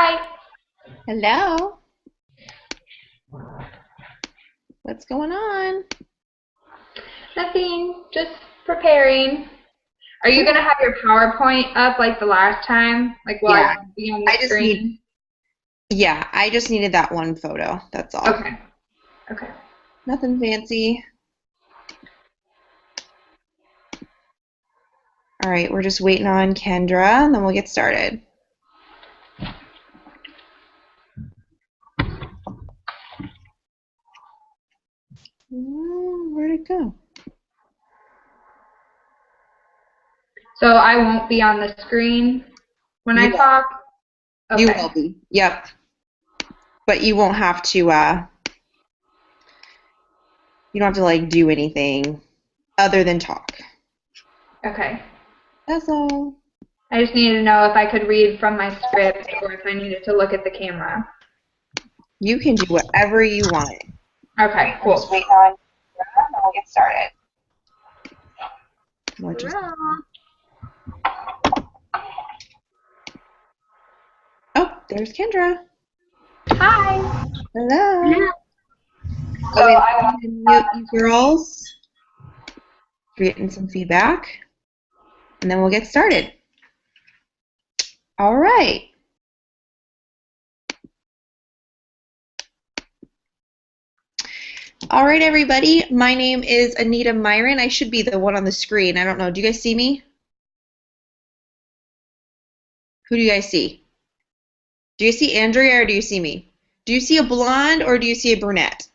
Hi. Hello. What's going on? Nothing. Just preparing. Are you Cool. gonna have your PowerPoint up like the last time? Like while I Yeah, won't be on the I just need, screen? I just needed that one photo. That's all. Okay. Okay. Nothing fancy. All right, we're just waiting on Kendra, and then we'll get started. Where'd it go? So I won't be on the screen when You I will. talk? You Okay. will be. Yep. But you won't have to, you don't have to like do anything other than talk. Okay. That's all. I just needed to know if I could read from my script or if I needed to look at the camera. You can do whatever you want. Okay, We're just cool. waiting on Kendra, and then we'll get started. We'll just, oh, there's Kendra. Hi. Hello. So Go ahead I will. and mute you girls. Getting some feedback, and then we'll get started. All right. All right, everybody. My name is Anita Myron. I should be the one on the screen. I don't know. Do you guys see me? Who do you guys see? Do you see Andrea or do you see me? Do you see a blonde or do you see a brunette?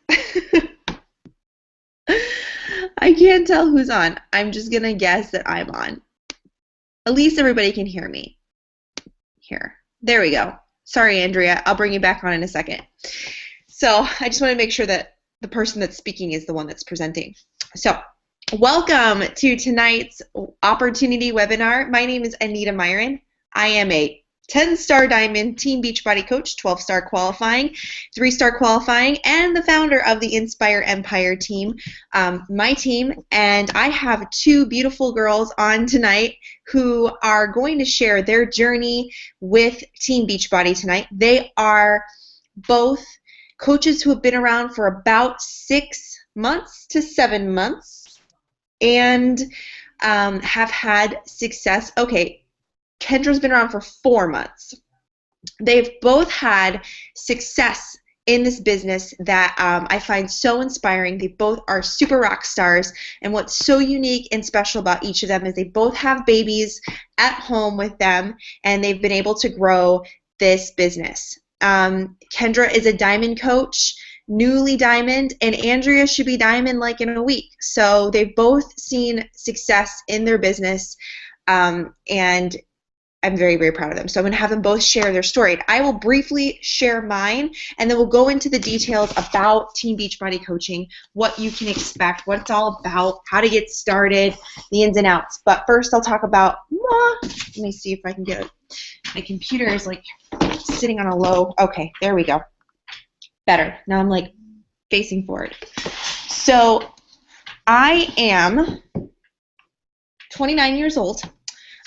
I can't tell who's on. I'm just going to guess that I'm on. At least everybody can hear me. Here. There we go. Sorry, Andrea. I'll bring you back on in a second. So I just want to make sure that the person that's speaking is the one that's presenting. So welcome to tonight's opportunity webinar. My name is Anita Myron. I am a 10-star Diamond Team Beachbody Coach, 12-star qualifying, 3-star qualifying, and the founder of the Inspire Empire team, my team. And I have two beautiful girls on tonight who are going to share their journey with Team Beachbody tonight. They are both coaches who have been around for about 6 months to 7 months and have had success. Okay, Kendra's been around for 4 months. They've both had success in this business that I find so inspiring. They both are super rock stars, and what's so unique and special about each of them is they both have babies at home with them, and they've been able to grow this business. Kendra is a diamond coach, newly diamond, and Andrea should be diamond like in a week. So they've both seen success in their business, and I'm very, very proud of them. So I'm going to have them both share their story. I will briefly share mine, and then we'll go into the details about Team Beachbody Coaching, what you can expect, what it's all about, how to get started, the ins and outs. But first I'll talk about, let me see if I can get it. My computer is like sitting on a low. Okay, there we go. Better. Now I'm like facing forward. So I am 29 years old.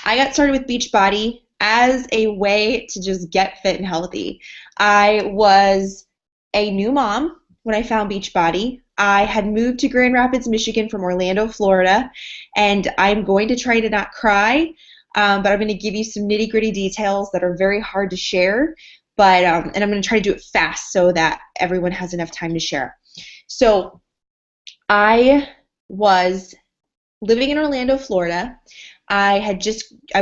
I got started with Beachbody as a way to just get fit and healthy. I was a new mom when I found Beachbody. I had moved to Grand Rapids, Michigan from Orlando, Florida, and I'm going to try to not cry, but I'm going to give you some nitty-gritty details that are very hard to share, but and I'm going to try to do it fast so that everyone has enough time to share. So I was living in Orlando, Florida. I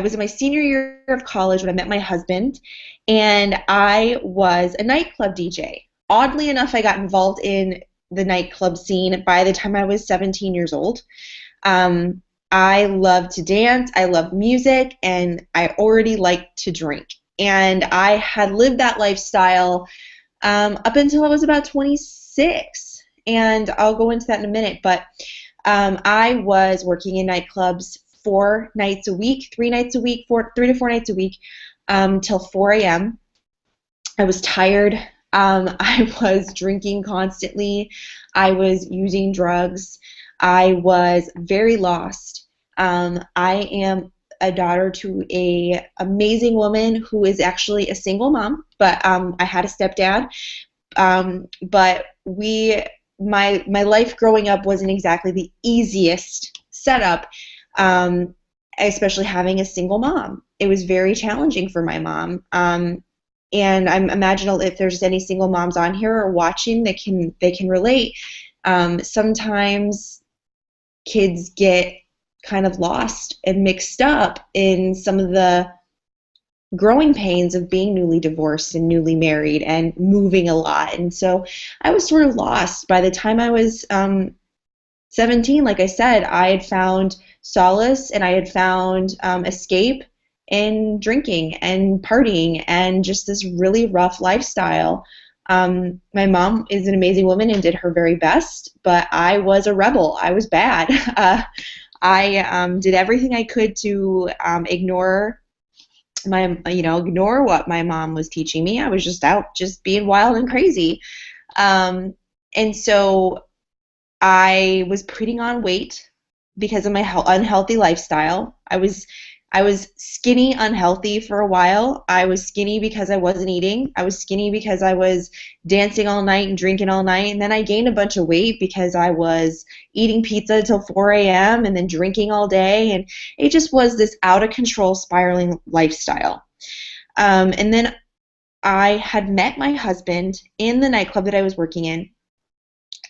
was in my senior year of college when I met my husband, and I was a nightclub DJ. Oddly enough, I got involved in the nightclub scene by the time I was 17 years old. I love to dance, I love music, and I already liked to drink. And I had lived that lifestyle up until I was about 26, and I'll go into that in a minute, but I was working in nightclubs 4 nights a week, 3 nights a week, 3 to 4 nights a week, till 4 a.m. I was tired. I was drinking constantly. I was using drugs. I was very lost. I am a daughter to a amazing woman who is actually a single mom, but I had a stepdad. But my life growing up wasn't exactly the easiest setup, especially having a single mom. It was very challenging for my mom. And I'm imagining if there's any single moms on here or watching that they can relate. Sometimes kids get kind of lost and mixed up in some of the growing pains of being newly divorced and newly married and moving a lot. And so I was sort of lost. By the time I was 17, like I said, I had found solace and I had found escape in drinking and partying and just this really rough lifestyle. My mom is an amazing woman and did her very best, but I was a rebel. I was bad. I did everything I could to ignore what my mom was teaching me. I was just out just being wild and crazy. And so I was putting on weight because of my unhealthy lifestyle. I was skinny unhealthy for a while. I was skinny because I wasn't eating. I was skinny because I was dancing all night and drinking all night. And then I gained a bunch of weight because I was eating pizza until 4 a.m. and then drinking all day. And it just was this out of control spiraling lifestyle. And then I had met my husband in the nightclub that I was working in.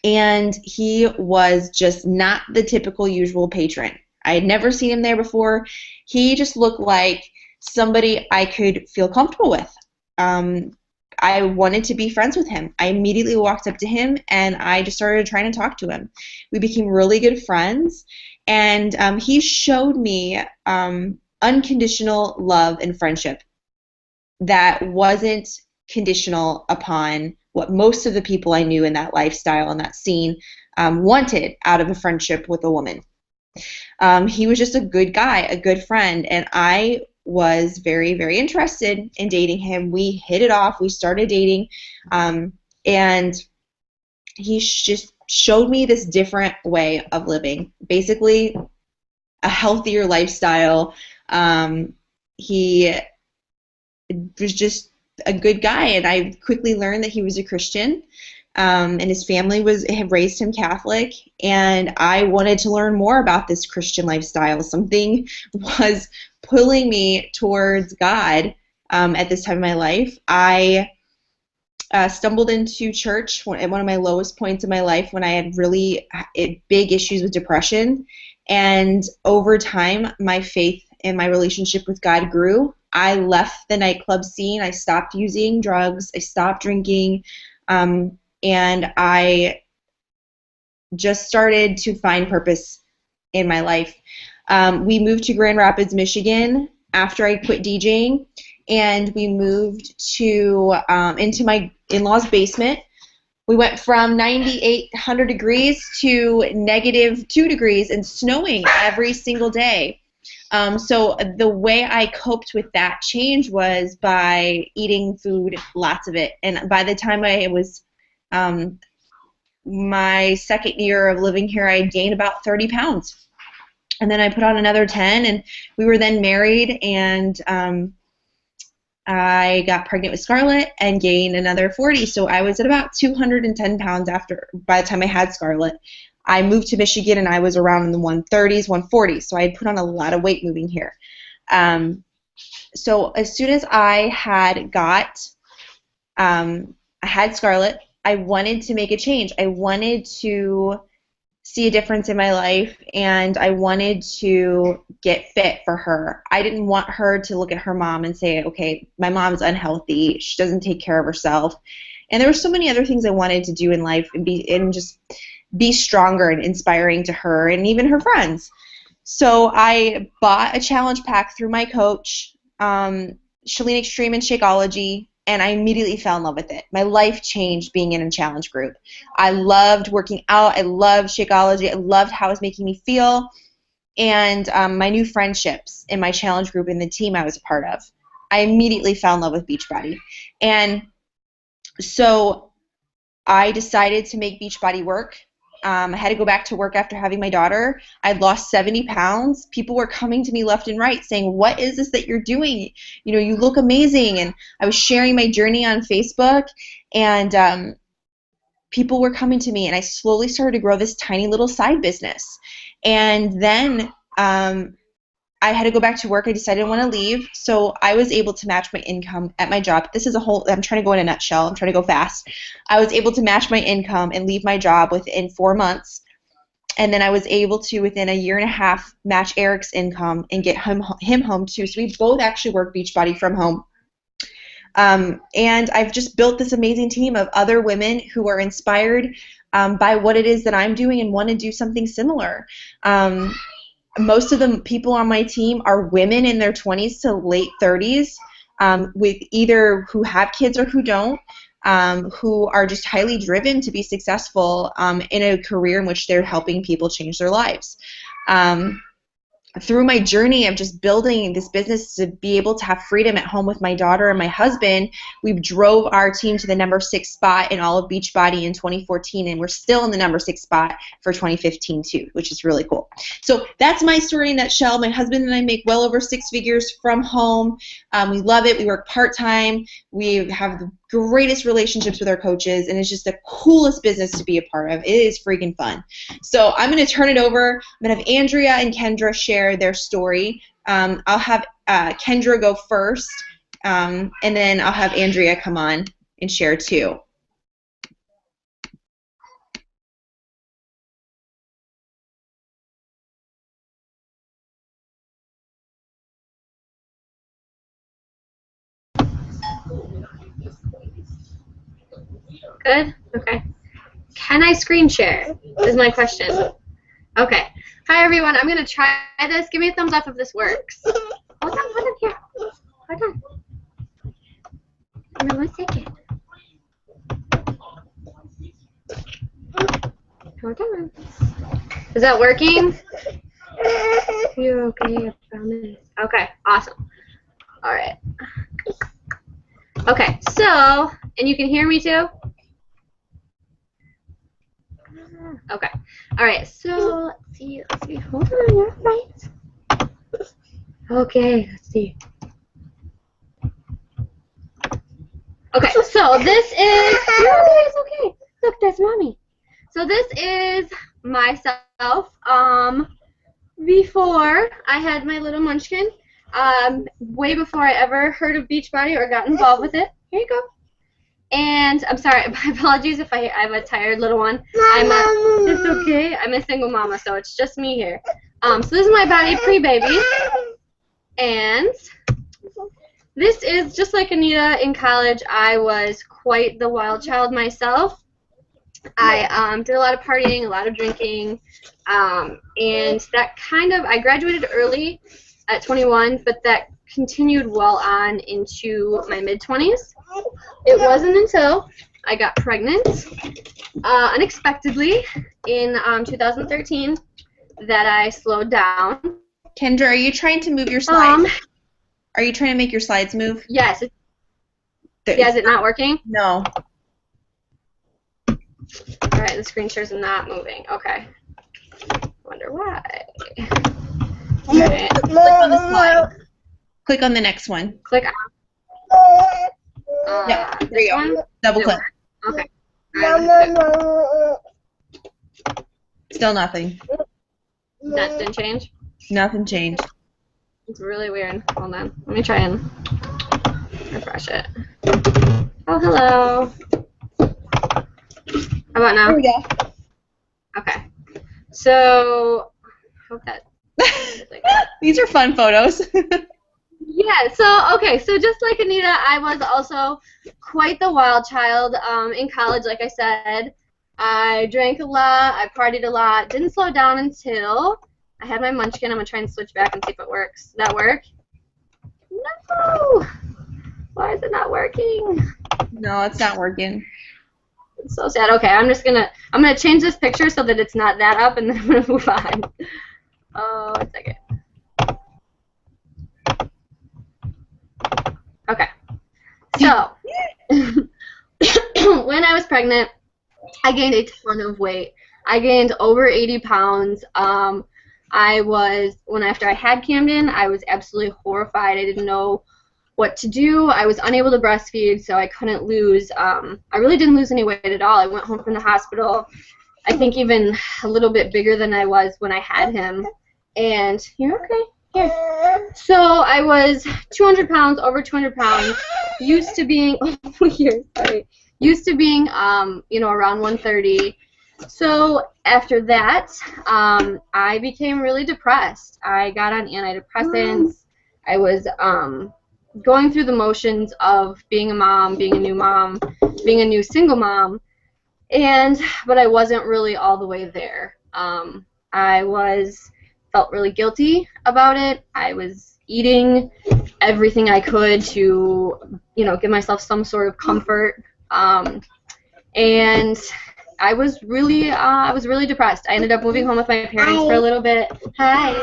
And he was just not the typical usual patron. I had never seen him there before. He just looked like somebody I could feel comfortable with. I wanted to be friends with him. I immediately walked up to him and I just started trying to talk to him. We became really good friends, and he showed me unconditional love and friendship that wasn't conditional upon what most of the people I knew in that lifestyle and that scene wanted out of a friendship with a woman. He was just a good guy, a good friend, and I was very, very interested in dating him. We hit it off. We started dating, and he just showed me this different way of living, basically a healthier lifestyle. He was just a good guy, and I quickly learned that he was a Christian. And his family had raised him Catholic, and I wanted to learn more about this Christian lifestyle. Something was pulling me towards God at this time in my life. I stumbled into church at one of my lowest points in my life when I had really big issues with depression, and over time my faith and my relationship with God grew. I left the nightclub scene. I stopped using drugs. I stopped drinking. And I just started to find purpose in my life. We moved to Grand Rapids, Michigan after I quit DJing, and we moved into my in-laws' basement. We went from 9,800 degrees to -2 degrees and snowing every single day. So the way I coped with that change was by eating food, lots of it. And by the time I was my second year of living here, I gained about 30 pounds. And then I put on another 10, and we were then married, and I got pregnant with Scarlett and gained another 40. So I was at about 210 pounds by the time I had Scarlett. I moved to Michigan, and I was around in the 130s, 140s. So I had put on a lot of weight moving here. So as soon as I had Scarlett, I wanted to make a change. I wanted to see a difference in my life, and I wanted to get fit for her. I didn't want her to look at her mom and say, okay, my mom's unhealthy, she doesn't take care of herself. And there were so many other things I wanted to do in life and just be stronger and inspiring to her and even her friends. So I bought a challenge pack through my coach, Chalene Extreme and Shakeology, and I immediately fell in love with it. My life changed being in a challenge group. I loved working out. I loved Shakeology. I loved how it was making me feel. And my new friendships in my challenge group and the team I was a part of. I immediately fell in love with BEACHBODY. And so I decided to make BEACHBODY work. I had to go back to work after having my daughter. I'd lost 70 pounds. People were coming to me left and right saying, what is this that you're doing? You know, you look amazing. And I was sharing my journey on Facebook, and people were coming to me, and I slowly started to grow this tiny little side business. And then I had to go back to work. I decided I didn't want to leave, so I was able to match my income at my job. This is a whole, I'm trying to go in a nutshell. I'm trying to go fast. I was able to match my income and leave my job within 4 months, and then I was able to, within a year and a half, match Eric's income and get him home too. So we both actually work Beachbody from home. And I've just built this amazing team of other women who are inspired by what it is that I'm doing and want to do something similar. Most of the people on my team are women in their 20s to late 30s, with either who have kids or who don't, who are just highly driven to be successful in a career in which they're helping people change their lives. Through my journey of just building this business to be able to have freedom at home with my daughter and my husband, we drove our team to the number 6 spot in all of Beachbody in 2014, and we're still in the number 6 spot for 2015 too, which is really cool. So that's my story in a nutshell. My husband and I make well over 6 figures from home. We love it. We work part-time. We have the greatest relationships with our coaches, and it's just the coolest business to be a part of. It is freaking fun. So I'm going to turn it over. I'm going to have Andrea and Kendra share their story. I'll have Kendra go first, and then I'll have Andrea come on and share too. Good? Okay. Can I screen share is my question. Okay. Hi, everyone. I'm going to try this. Give me a thumbs up if this works. Hold on here. Hold on. Give me 1 second. Hold on. Is that working? You're okay, I promise. Okay, awesome. All right. Okay, so, and you can hear me too? Okay. All right, so let's see. Hold on, you're right. Okay, let's see. Okay, so this is, okay. Look, that's mommy. So this is myself before I had my little munchkin, way before I ever heard of Beachbody or got involved with it. Here you go. And I'm sorry, my apologies if I have a tired little one. It's okay. I'm a single mama, so it's just me here. So this is my body pre-baby, and this is just like Anita in college. I was quite the wild child myself. I did a lot of partying, a lot of drinking, and that kind of, I graduated early at 21, but that continued well on into my mid-20s. It wasn't until I got pregnant unexpectedly in 2013 that I slowed down. Kendra, are you trying to move your slides? Are you trying to make your slides move? Yes. Yeah, is it not working? No. All right, the screen share's not moving. Okay. Wonder why. All right. Click on the slide. Click on the next one. Click on. Yeah, there you go. Double click. Okay. Still nothing. That didn't change? Nothing changed. It's really weird. Hold on. Let me try and refresh it. Oh, hello. How about now? There we go. Okay. So, I hope that. These are fun photos. Yeah, so, okay, so just like Anita, I was also quite the wild child in college, like I said. I drank a lot, I partied a lot, didn't slow down until I had my munchkin. I'm going to try and switch back and see if it works. Does that work? No! Why is it not working? No, it's not working. It's so sad. Okay, I'm gonna change this picture so that it's not that up, and then I'm gonna move on. Oh, 1 second. Okay. So, when I was pregnant, I gained a ton of weight. I gained over 80 pounds. After I had Camden, I was absolutely horrified. I didn't know what to do. I was unable to breastfeed, so I couldn't lose. I really didn't lose any weight at all. I went home from the hospital, I think even a little bit bigger than I was when I had him. And you're okay. Here. So I was 200 pounds, over 200 pounds, used to being, around 130. So after that, I became really depressed. I got on antidepressants. I was going through the motions of being a mom, being a being a new single mom, but I wasn't really all the way there. Felt really guilty about it. I was eating everything I could to, give myself some sort of comfort. And I was really depressed. I ended up moving home with my parents for a little bit. Hi.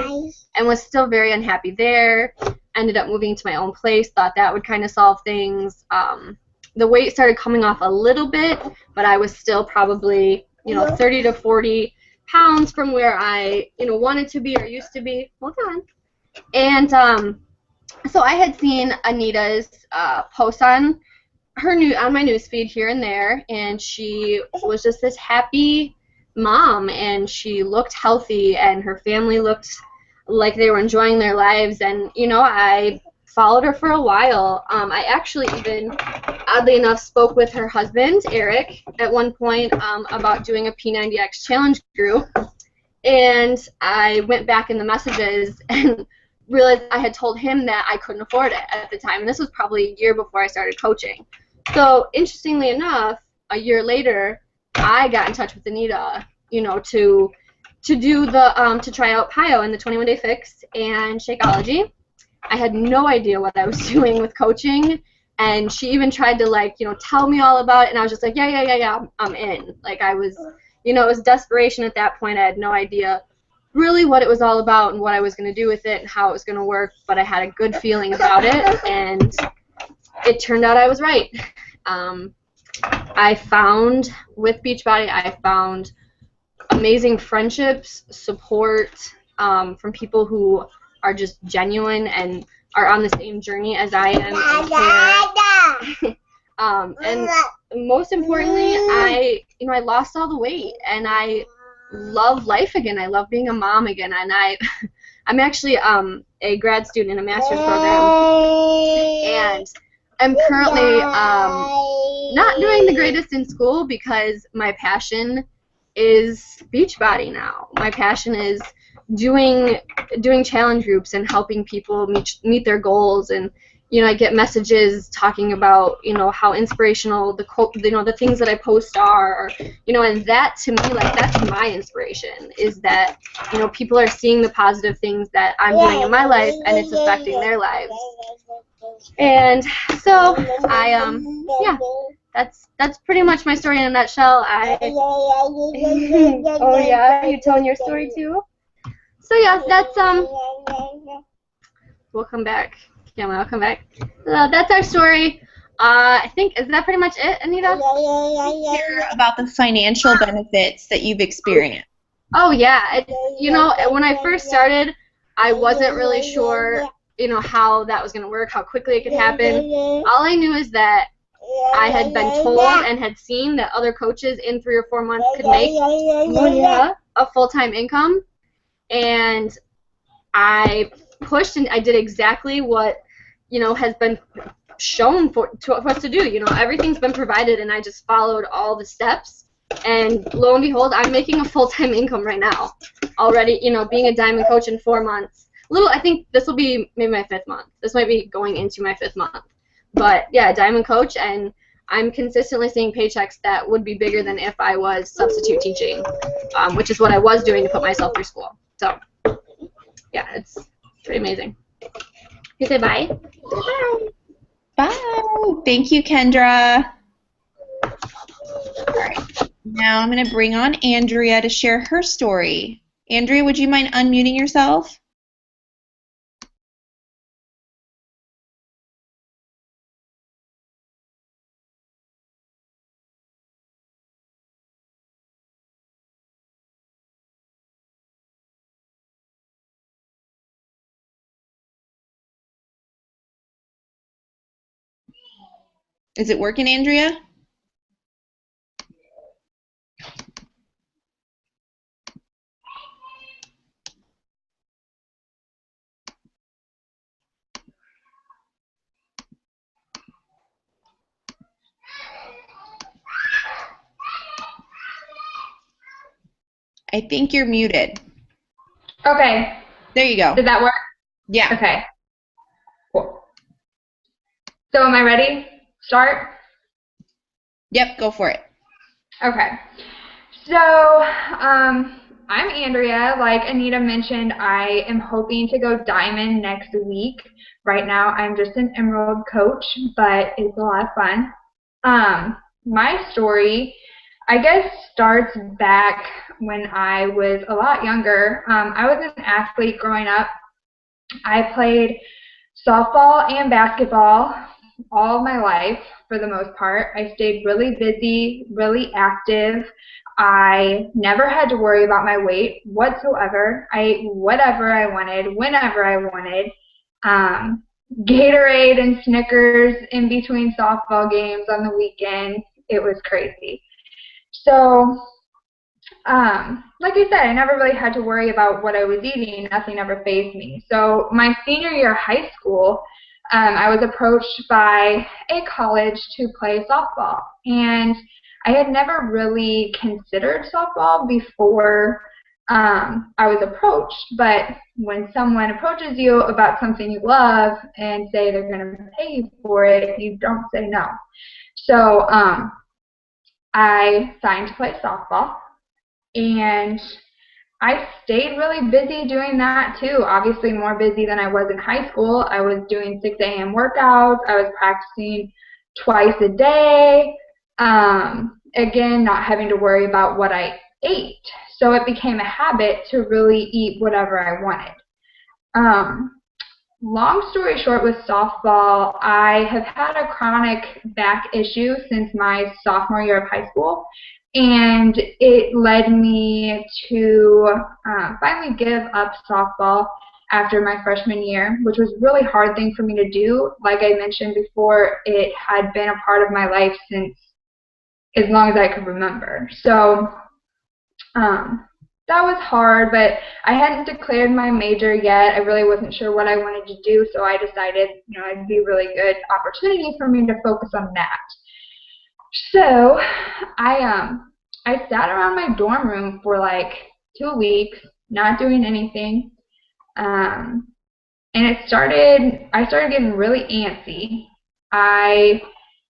And was still very unhappy there. Ended up moving to my own place. Thought that would kind of solve things. The weight started coming off a little bit, but I was still probably, 30 to 40 pounds from where I, wanted to be or used to be. Hold on. And so I had seen Anita's post on my newsfeed here and there, and she was just this happy mom, and she looked healthy, and her family looked like they were enjoying their lives, and I followed her for a while. I actually even, oddly enough, spoke with her husband, Eric, at one point about doing a P90X challenge group, and I went back in the messages and realized I had told him that I couldn't afford it at the time, and this was probably a year before I started coaching. So interestingly enough, a year later, I got in touch with Anita, to try out PIO and the 21-day fix and Shakeology. I had no idea what I was doing with coaching, and she even tried to tell me all about it, and I was just like, yeah, I'm in. Like I was, it was desperation at that point. I had no idea really what it was all about and what I was going to do with it and how it was going to work, but I had a good feeling about it, and it turned out I was right. With Beachbody, I found amazing friendships, support from people who are just genuine and are on the same journey as I am. And most importantly, I lost all the weight, and I love life again. I love being a mom again, and I'm actually a grad student in a master's program, and I'm currently not doing the greatest in school because my passion is Beachbody now. My passion is doing challenge groups and helping people meet their goals, and I get messages talking about how inspirational the things that I post are, and that to me, that's my inspiration, is that people are seeing the positive things that I'm doing in my life and it's affecting their lives. And so that's pretty much my story in a nutshell. Oh yeah, are you telling your story too? So yeah, that's we'll come back. Yeah, I'll come back. That's our story. I think, is that pretty much it, Anita? Hear about the financial benefits that you've experienced. Oh yeah, when I first started, I wasn't really sure, how that was gonna work, how quickly it could happen. All I knew is that I had been told and had seen that other coaches in 3 or 4 months could make a full-time income, and I pushed and I did exactly what has been shown for us to do. Everything's been provided, and I just followed all the steps, and lo and behold, I'm making a full-time income right now already. Being a diamond coach in 4 months. I think this will be maybe my 5th month. This might be going into my 5th month. But yeah, diamond coach, and I'm consistently seeing paychecks that would be bigger than if I was substitute teaching, which is what I was doing to put myself through school. So yeah, it's pretty amazing. You say bye? Bye. Bye. Thank you, Kendra. All right. Now I'm going to bring on Andrea to share her story. Andrea, would you mind unmuting yourself? Is it working, Andrea? I think you're muted. Okay. There you go. Did that work? Yeah. Okay. Cool. So am I ready? Start? Yep, go for it. Okay. So, I'm Andrea. Like Anita mentioned, I am hoping to go diamond next week. Right now, I'm just an emerald coach, but it's a lot of fun. My story, I guess, starts back when I was a lot younger. I was an athlete growing up. I played softball and basketball all of my life for the most part. I stayed really busy, really active. I never had to worry about my weight whatsoever. I ate whatever I wanted, whenever I wanted. Gatorade and Snickers in between softball games on the weekend. It was crazy. So, like I said, I never really had to worry about what I was eating. Nothing ever fazed me. So my senior year of high school, I was approached by a college to play softball. And I had never really considered softball before I was approached. But when someone approaches you about something you love and say they're going to pay you for it, you don't say no. So I signed to play softball. And I stayed really busy doing that too. Obviously more busy than I was in high school. I was doing 6 a.m. workouts. I was practicing twice a day. Again, not having to worry about what I ate. So it became a habit to really eat whatever I wanted. Long story short with softball, I have had a chronic back issue since my sophomore year of high school. And it led me to finally give up softball after my freshman year, which was a really hard thing for me to do. Like I mentioned before, it had been a part of my life since as long as I could remember. So that was hard, but I hadn't declared my major yet. I really wasn't sure what I wanted to do, so I decided, it'd be a really good opportunity for me to focus on that. So I sat around my dorm room for like 2 weeks, not doing anything, and I started getting really antsy. I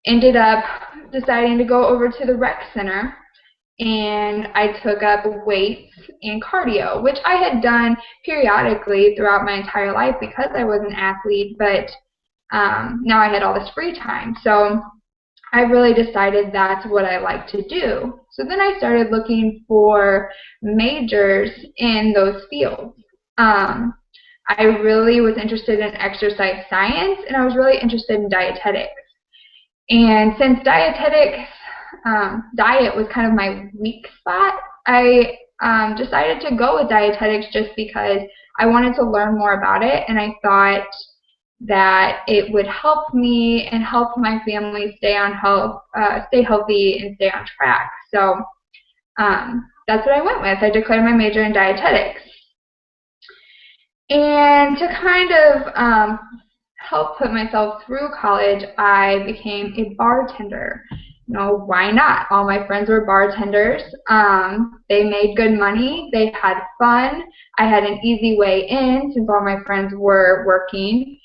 ended up deciding to go over to the rec center, and I took up weights and cardio, which I had done periodically throughout my entire life because I was an athlete, but now I had all this free time. So I really decided that's what I like to do. So then I started looking for majors in those fields. I really was interested in exercise science, and I was really interested in dietetics. And since diet was kind of my weak spot, I decided to go with dietetics just because I wanted to learn more about it, and I thought that it would help me and help my family stay healthy and stay on track. So that's what I went with. I declared my major in dietetics. And to kind of help put myself through college, I became a bartender. Why not? All my friends were bartenders. They made good money. They had fun. I had an easy way in since all my friends were working.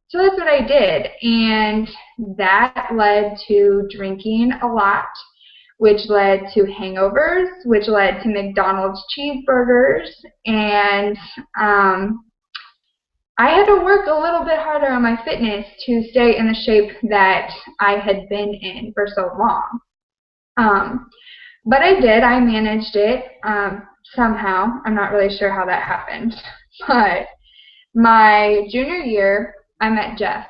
So that's what I did, and that led to drinking a lot, which led to hangovers, which led to McDonald's cheeseburgers, and I had to work a little bit harder on my fitness to stay in the shape that I had been in for so long. But I did. I managed it somehow. I'm not really sure how that happened, but my junior year, I met Jeff,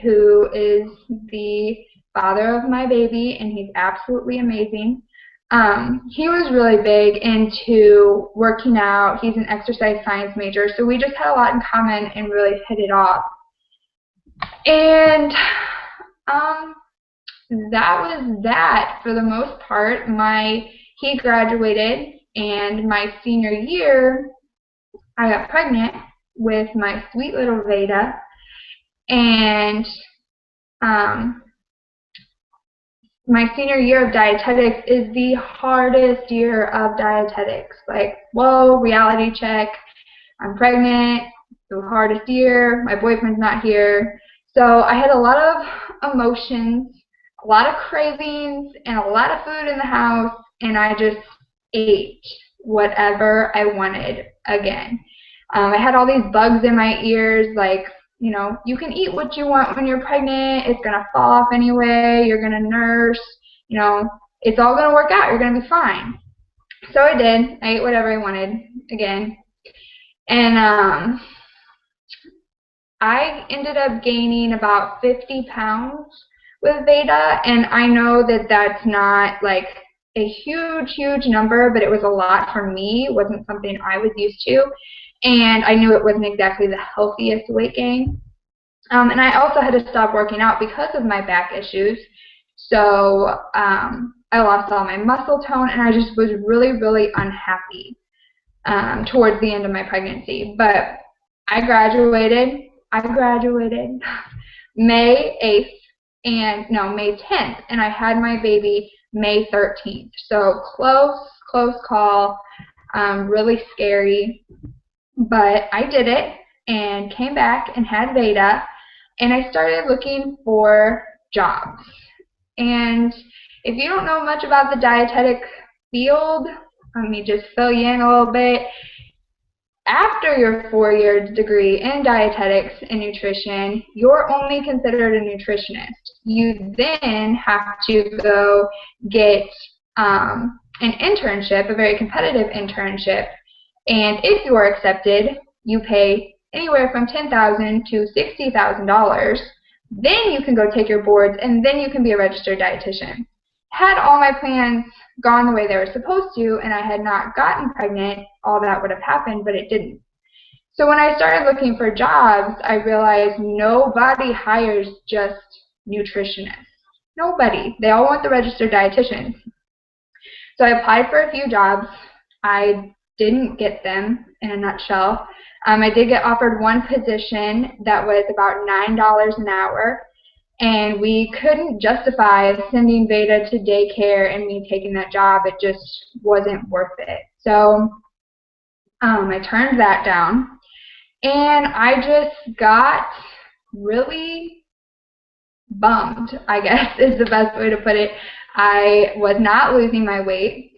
who is the father of my baby, and he's absolutely amazing. He was really big into working out. He's an exercise science major, so we just had a lot in common and really hit it off. And That was that for the most part. He graduated, and my senior year, I got pregnant with my sweet little Veda, and my senior year of dietetics is the hardest year of dietetics. Like, whoa, reality check. I'm pregnant, the hardest year, my boyfriend's not here. So I had a lot of emotions, a lot of cravings, and a lot of food in the house, and I just ate whatever I wanted again. I had all these bugs in my ears, like, you know, you can eat what you want when you're pregnant, it's going to fall off anyway, you're going to nurse, you know, it's all going to work out, you're going to be fine. So I did. I ate whatever I wanted again. And I ended up gaining about 50 pounds with Veda, and I know that that's not like a huge number, but it was a lot for me. It wasn't something I was used to, and I knew it wasn't exactly the healthiest weight gain. And I also had to stop working out because of my back issues, so I lost all my muscle tone, and I just was really unhappy towards the end of my pregnancy. But I graduated May 8th, and no, May 10th, and I had my baby May 13th. So close call, really scary, but I did it and came back and had Veda, and I started looking for jobs. And if you don't know much about the dietetic field, let me just fill you in a little bit. After your 4-year degree in dietetics and nutrition, you're only considered a nutritionist. You then have to go get an internship, a very competitive internship, and if you are accepted, you pay anywhere from $10,000 to $60,000. Then you can go take your boards, and then you can be a registered dietitian. Had all my plans gone the way they were supposed to, and I had not gotten pregnant, all that would have happened, but it didn't. So when I started looking for jobs, I realized nobody hires just nutritionists. Nobody. They all want the registered dietitians. So I applied for a few jobs. I didn't get them, in a nutshell. I did get offered one position that was about $9 an hour, and we couldn't justify sending Veda to daycare and me taking that job. It just wasn't worth it. So I turned that down, and I just got really bummed, I guess is the best way to put it. I was not losing my weight.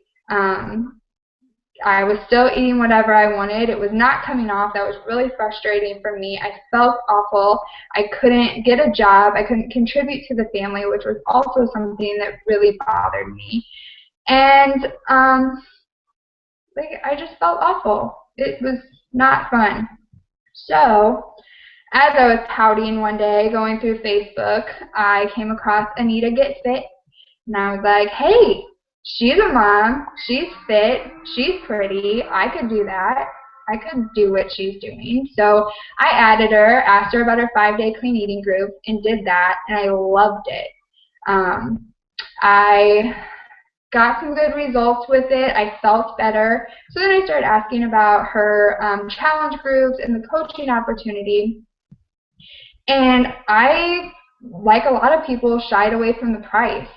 I was still eating whatever I wanted. It was not coming off. That was really frustrating for me. I felt awful. I couldn't get a job. I couldn't contribute to the family, which was also something that really bothered me. And I just felt awful. It was not fun. So as I was pouting one day, going through Facebook, I came across Anita Get Fit, and I was like, hey, she's a mom, she's fit, she's pretty, I could do that. I could do what she's doing. So I added her, asked her about her 5-day clean eating group, and did that, and I loved it. I got some good results with it. I felt better. So then I started asking about her challenge groups and the coaching opportunity. And I, like a lot of people, shied away from the price.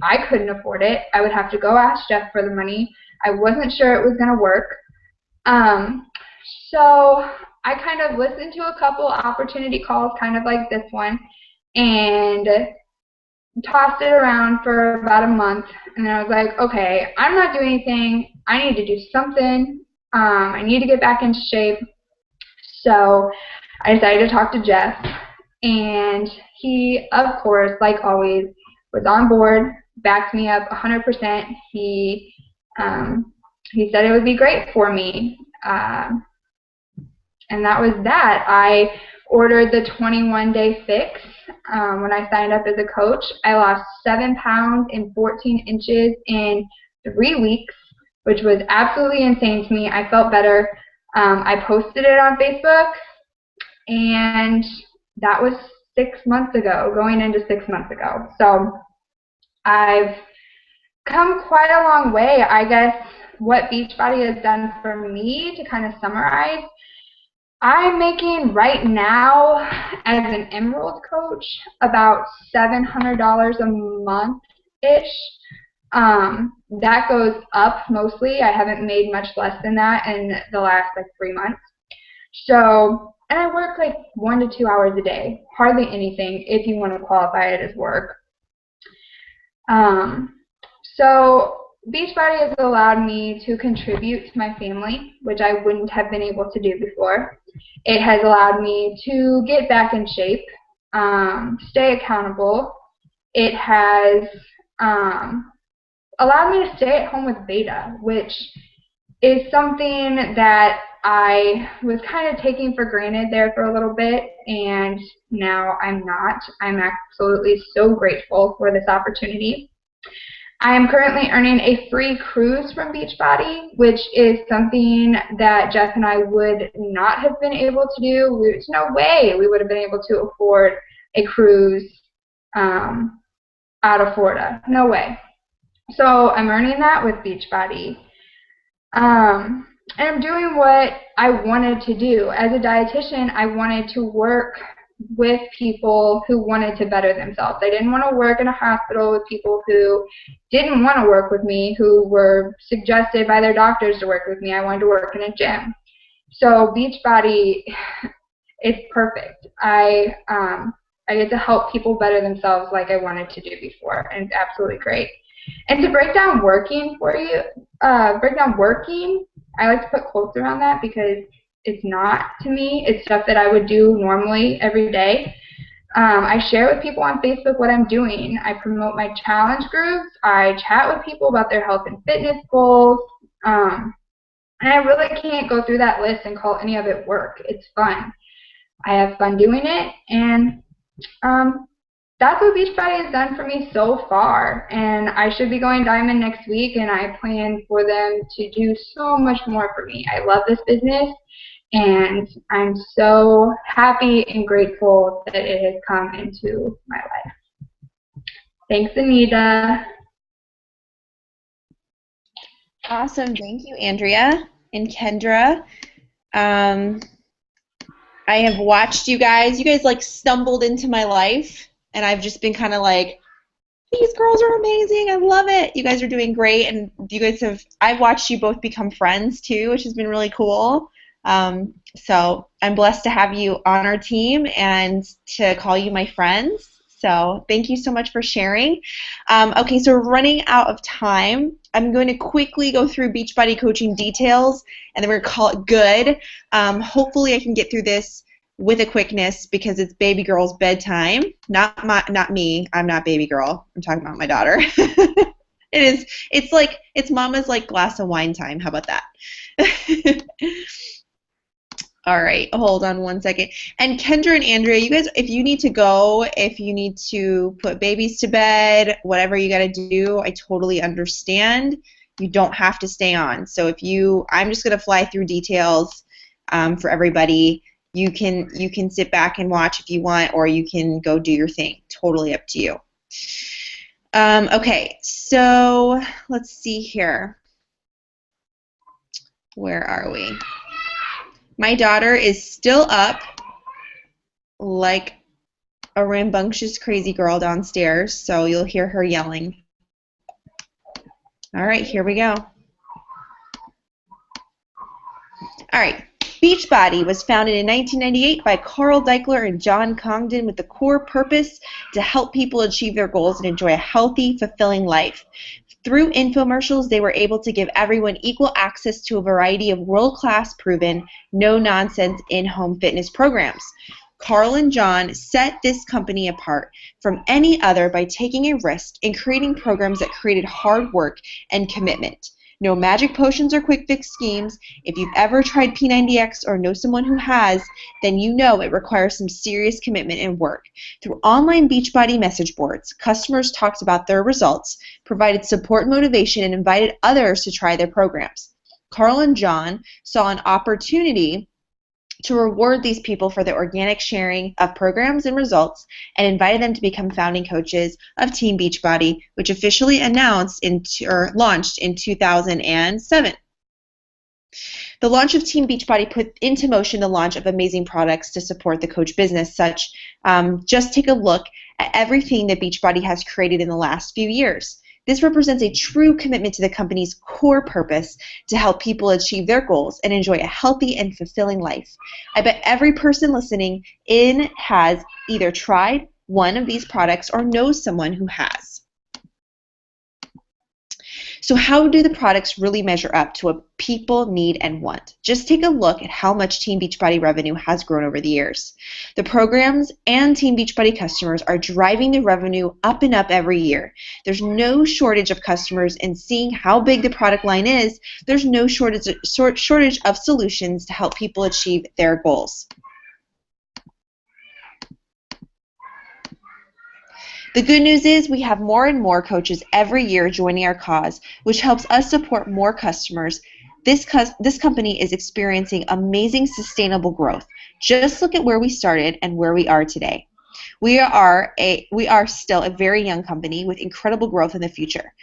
I couldn't afford it. I would have to go ask Jeff for the money. I wasn't sure it was going to work. So I kind of listened to a couple opportunity calls, kind of like this one, and tossed it around for about a month. And then I was like, okay, I'm not doing anything. I need to do something. I need to get back into shape. So I decided to talk to Jeff. And he, of course, like always, was on board, backed me up 100%. He said it would be great for me. And that was that. I ordered the 21-day fix. When I signed up as a coach, I lost 7 pounds and 14 inches in 3 weeks, which was absolutely insane to me. I felt better. I posted it on Facebook, and that was 6 months ago, going into 6 months ago. So I've come quite a long way. I guess what Beachbody has done for me, to kind of summarize, I'm making right now as an Emerald coach about $700 a month-ish. That goes up mostly. I haven't made much less than that in the last 3 months. So, and I work 1 to 2 hours a day, hardly anything if you want to qualify it as work. So Beachbody has allowed me to contribute to my family, which I wouldn't have been able to do before. It has allowed me to get back in shape, stay accountable. It has allowed me to stay at home with Beta, which is something that I was kind of taking for granted there for a little bit, and now I'm not. I'm absolutely so grateful for this opportunity. I am currently earning a free cruise from Beachbody, which is something that Jeff and I would not have been able to do. There's no way we would have been able to afford a cruise out of Florida. No way. So I'm earning that with Beachbody. And I'm doing what I wanted to do. As a dietitian, I wanted to work with people who wanted to better themselves. I didn't want to work in a hospital with people who didn't want to work with me, who were suggested by their doctors to work with me. I wanted to work in a gym. So Beachbody is perfect. I get to help people better themselves like I wanted to do before, and it's absolutely great. And to break down working for you, I like to put quotes around that because it's not to me. It's stuff that I would do normally every day. I share with people on Facebook what I'm doing. I promote my challenge groups. I chat with people about their health and fitness goals. And I really can't go through that list and call any of it work. It's fun. I have fun doing it, and that's what Beachbody has done for me so far. And I should be going Diamond next week, and I plan for them to do so much more for me. I love this business, and I'm so happy and grateful that it has come into my life. Thanks, Anita. Awesome. Thank you, Andrea and Kendra. I have watched you guys. You guys stumbled into my life, and I've just been kind of these girls are amazing. I love it. You guys are doing great, and you guys I've watched you both become friends too, which has been really cool. So I'm blessed to have you on our team and to call you my friends. So thank you so much for sharing. Okay, so we're running out of time. I'm going to quickly go through Beachbody coaching details, and then we're going to call it good. Hopefully I can get through this with a quickness because it's baby girl's bedtime. Not me. I'm not baby girl. I'm talking about my daughter. It's mama's glass of wine time. How about that? All right, hold on one second. And Kendra and Andrea, you guys, if you need to go, if you need to put babies to bed, whatever you got to do, I totally understand. You don't have to stay on. So I'm just going to fly through details for everybody. You can sit back and watch if you want, or you can go do your thing. Totally up to you. Okay, so let's see here. Where are we? My daughter is still up like a rambunctious crazy girl downstairs, so you'll hear her yelling. All right, here we go. All right. Beachbody was founded in 1998 by Carl Deichler and John Congdon with the core purpose to help people achieve their goals and enjoy a healthy, fulfilling life. Through infomercials, they were able to give everyone equal access to a variety of world-class, proven, no-nonsense in-home fitness programs. Carl and John set this company apart from any other by taking a risk and creating programs that created hard work and commitment. No magic potions or quick fix schemes. If you've ever tried P90X or know someone who has, then you know it requires some serious commitment and work. Through online Beachbody message boards, customers talked about their results, provided support and motivation, and invited others to try their programs. Carl and John saw an opportunity to reward these people for the organic sharing of programs and results, and invited them to become founding coaches of Team Beachbody, which officially launched in 2007. The launch of Team Beachbody put into motion the launch of amazing products to support the coach business, just take a look at everything that Beachbody has created in the last few years. This represents a true commitment to the company's core purpose to help people achieve their goals and enjoy a healthy and fulfilling life. I bet every person listening in has either tried one of these products or knows someone who has. So how do the products really measure up to what people need and want? Just take a look at how much Team Beachbody revenue has grown over the years. The programs and Team Beachbody customers are driving the revenue up and up every year. There's no shortage of customers, and seeing how big the product line is, there's no shortage of solutions to help people achieve their goals. The good news is we have more and more coaches every year joining our cause, which helps us support more customers. This company is experiencing amazing sustainable growth. Just look at where we started and where we are today. We are still a very young company with incredible growth in the future,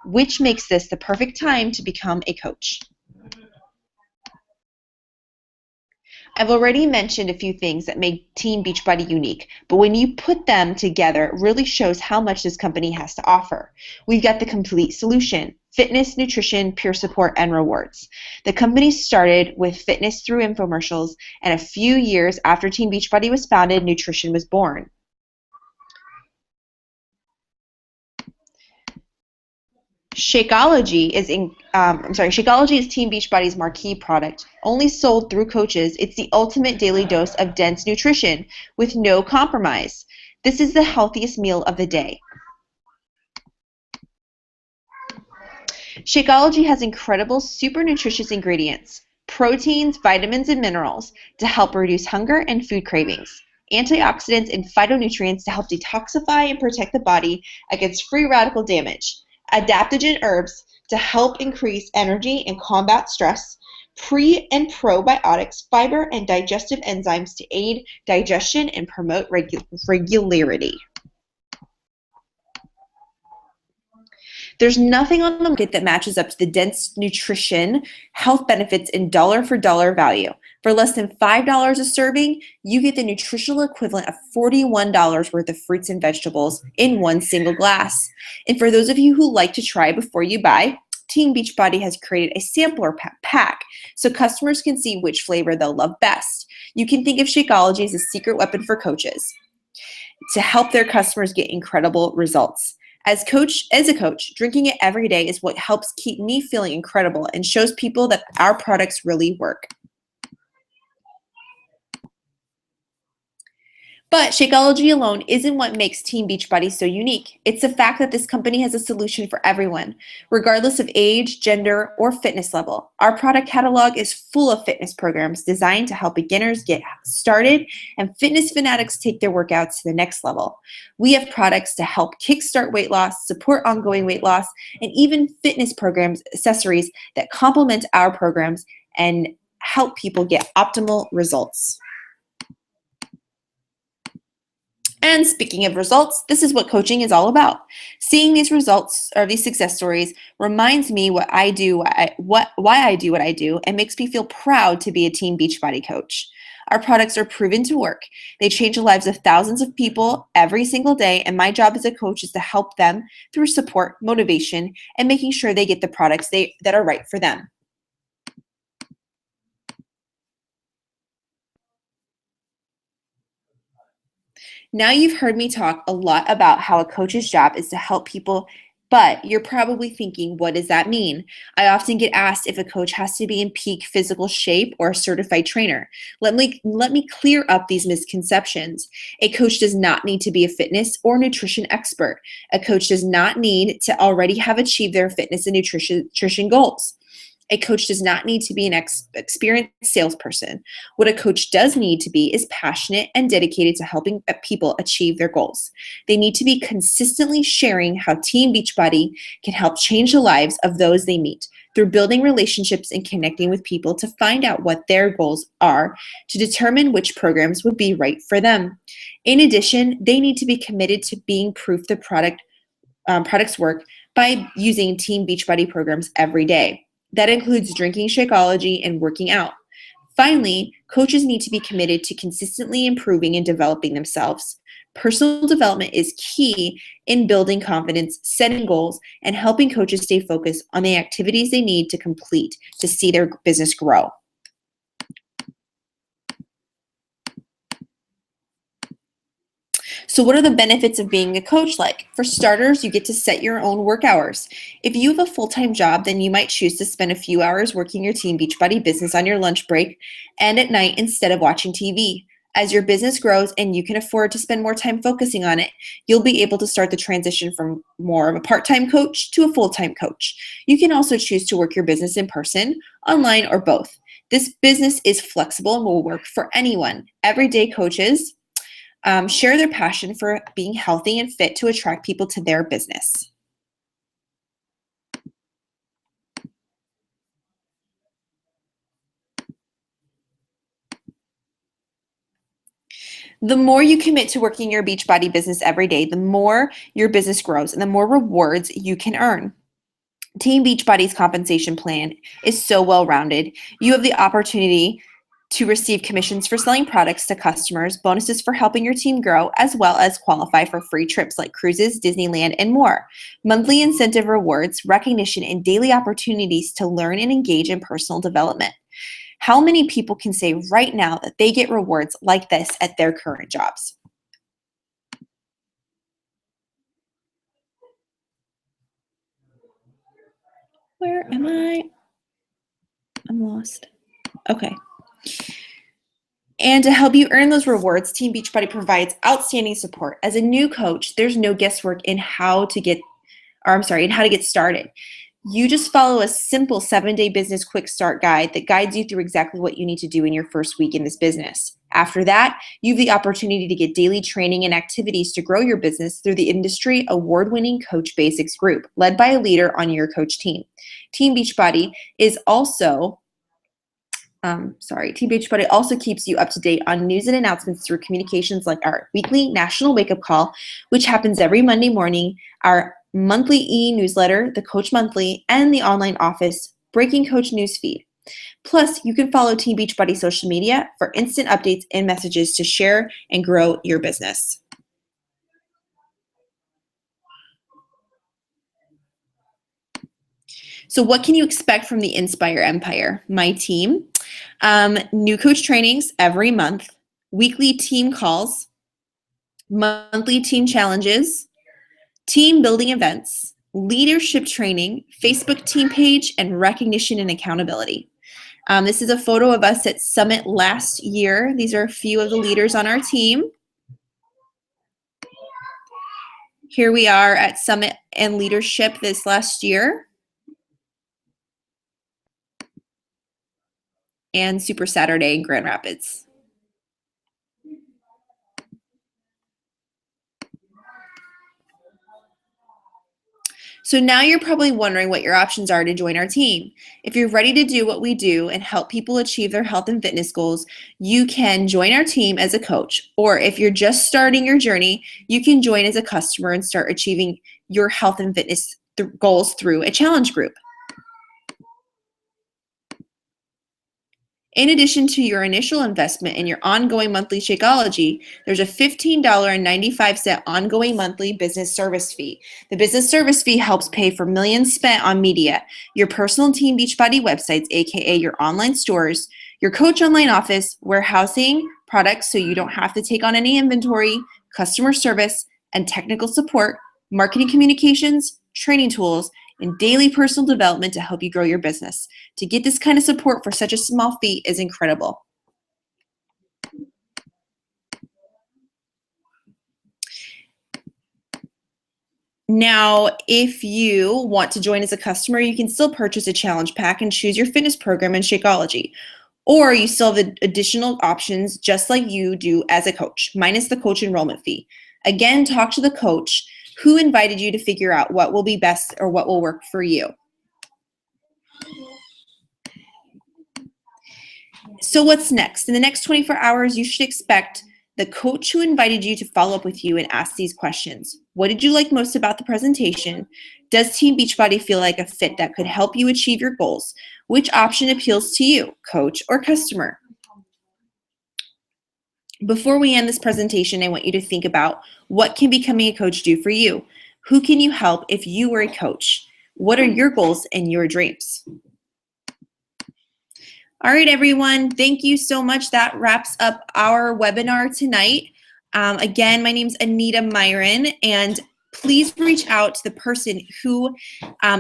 which makes this the perfect time to become a coach. I've already mentioned a few things that make Team Beachbody unique, but when you put them together, it really shows how much this company has to offer. We've got the complete solution: fitness, nutrition, peer support, and rewards. The company started with fitness through infomercials, and a few years after Team Beachbody was founded, nutrition was born. Shakeology is Team Beachbody's marquee product. Only sold through coaches, it's the ultimate daily dose of dense nutrition with no compromise. This is the healthiest meal of the day. Shakeology has incredible, super nutritious ingredients: proteins, vitamins, and minerals to help reduce hunger and food cravings, antioxidants and phytonutrients to help detoxify and protect the body against free radical damage, adaptogen herbs to help increase energy and combat stress, pre- and probiotics, fiber, and digestive enzymes to aid digestion and promote regularity. There's nothing on the market that matches up to the dense nutrition, health benefits, and dollar-for-dollar value. For less than $5 a serving, you get the nutritional equivalent of $41 worth of fruits and vegetables in one single glass. And for those of you who like to try before you buy, Team Beachbody has created a sampler pack so customers can see which flavor they'll love best. You can think of Shakeology as a secret weapon for coaches to help their customers get incredible results. As a coach, drinking it every day is what helps keep me feeling incredible and shows people that our products really work. But Shakeology alone isn't what makes Team Beachbody so unique. It's the fact that this company has a solution for everyone, regardless of age, gender, or fitness level. Our product catalog is full of fitness programs designed to help beginners get started and fitness fanatics take their workouts to the next level. We have products to help kickstart weight loss, support ongoing weight loss, and even fitness programs, accessories that complement our programs and help people get optimal results. And speaking of results, this is what coaching is all about. Seeing these results or these success stories reminds me why I do what I do, and makes me feel proud to be a Team Beachbody coach. Our products are proven to work. They change the lives of thousands of people every single day, and my job as a coach is to help them through support, motivation, and making sure they get the products that are right for them. Now you've heard me talk a lot about how a coach's job is to help people, but you're probably thinking, what does that mean? I often get asked if a coach has to be in peak physical shape or a certified trainer. Let me clear up these misconceptions. A coach does not need to be a fitness or nutrition expert. A coach does not need to already have achieved their fitness and nutrition goals. A coach does not need to be an experienced salesperson. What a coach does need to be is passionate and dedicated to helping people achieve their goals. They need to be consistently sharing how Team Beachbody can help change the lives of those they meet through building relationships and connecting with people to find out what their goals are to determine which programs would be right for them. In addition, they need to be committed to being proof the products work by using Team Beachbody programs every day. That includes drinking Shakeology and working out. Finally, coaches need to be committed to consistently improving and developing themselves. Personal development is key in building confidence, setting goals, and helping coaches stay focused on the activities they need to complete to see their business grow. So what are the benefits of being a coach like? For starters, you get to set your own work hours. If you have a full-time job, then you might choose to spend a few hours working your Team Beachbody business on your lunch break and at night instead of watching TV. As your business grows and you can afford to spend more time focusing on it, you'll be able to start the transition from more of a part-time coach to a full-time coach. You can also choose to work your business in person, online, or both. This business is flexible and will work for anyone. Everyday coaches share their passion for being healthy and fit to attract people to their business. The more you commit to working your Beachbody business every day, the more your business grows and the more rewards you can earn. Team Beachbody's compensation plan is so well-rounded. You have the opportunity to receive commissions for selling products to customers, bonuses for helping your team grow, as well as qualify for free trips like cruises, Disneyland, and more. Monthly incentive rewards, recognition, and daily opportunities to learn and engage in personal development. How many people can say right now that they get rewards like this at their current jobs? Where am I? I'm lost. Okay. And to help you earn those rewards, Team Beachbody provides outstanding support. As a new coach, there's no guesswork in how to get started. You just follow a simple 7-day business quick start guide that guides you through exactly what you need to do in your first week in this business. After that, you have the opportunity to get daily training and activities to grow your business through the industry award-winning Coach Basics group, led by a leader on your coach team. Team Beachbody also keeps you up to date on news and announcements through communications like our weekly national wake-up call, which happens every Monday morning, our monthly e-newsletter, the Coach Monthly, and the online office Breaking Coach News feed. Plus, you can follow Team Beachbody social media for instant updates and messages to share and grow your business. So what can you expect from the Inspire Empire? My team, new coach trainings every month, weekly team calls, monthly team challenges, team building events, leadership training, Facebook team page, and recognition and accountability. This is a photo of us at Summit last year. These are a few of the leaders on our team. Here we are at Summit and Leadership this last year. And Super Saturday in Grand Rapids. So now you're probably wondering what your options are to join our team. If you're ready to do what we do and help people achieve their health and fitness goals, you can join our team as a coach. Or if you're just starting your journey, you can join as a customer and start achieving your health and fitness goals through a challenge group. In addition to your initial investment in your ongoing monthly Shakeology, there's a $15.95 ongoing monthly business service fee. The business service fee helps pay for millions spent on media, your personal Team Beachbody websites, aka your online stores, your coach online office, warehousing products so you don't have to take on any inventory, customer service, and technical support, marketing communications, training tools, and daily personal development to help you grow your business. To get this kind of support for such a small fee is incredible. Now, if you want to join as a customer, you can still purchase a challenge pack and choose your fitness program in Shakeology. Or you still have additional options just like you do as a coach, minus the coach enrollment fee. Again, talk to the coach who invited you to figure out what will be best or what will work for you. So what's next? In the next 24 hours, you should expect the coach who invited you to follow up with you and ask these questions. What did you like most about the presentation? Does Team Beachbody feel like a fit that could help you achieve your goals? Which option appeals to you, coach or customer? Before we end this presentation, I want you to think about what can becoming a coach do for you? Who can you help if you were a coach? What are your goals and your dreams? All right, everyone, thank you so much. That wraps up our webinar tonight. Again, my name's Anita Myron, and please reach out to the person who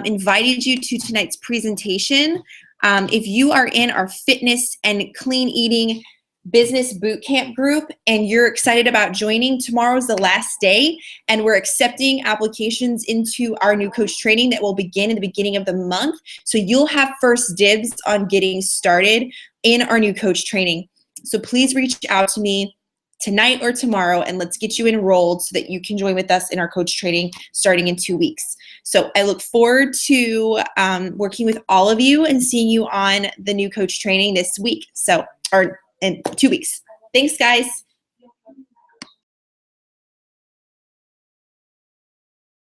invited you to tonight's presentation. If you are in our fitness and clean eating business bootcamp group and you're excited about joining, tomorrow's the last day, and we're accepting applications into our new coach training that will begin in the beginning of the month. So you'll have first dibs on getting started in our new coach training. So please reach out to me tonight or tomorrow, and let's get you enrolled so that you can join with us in our coach training starting in 2 weeks. So I look forward to working with all of you and seeing you on the new coach training this week. So, or in 2 weeks. Thanks, guys.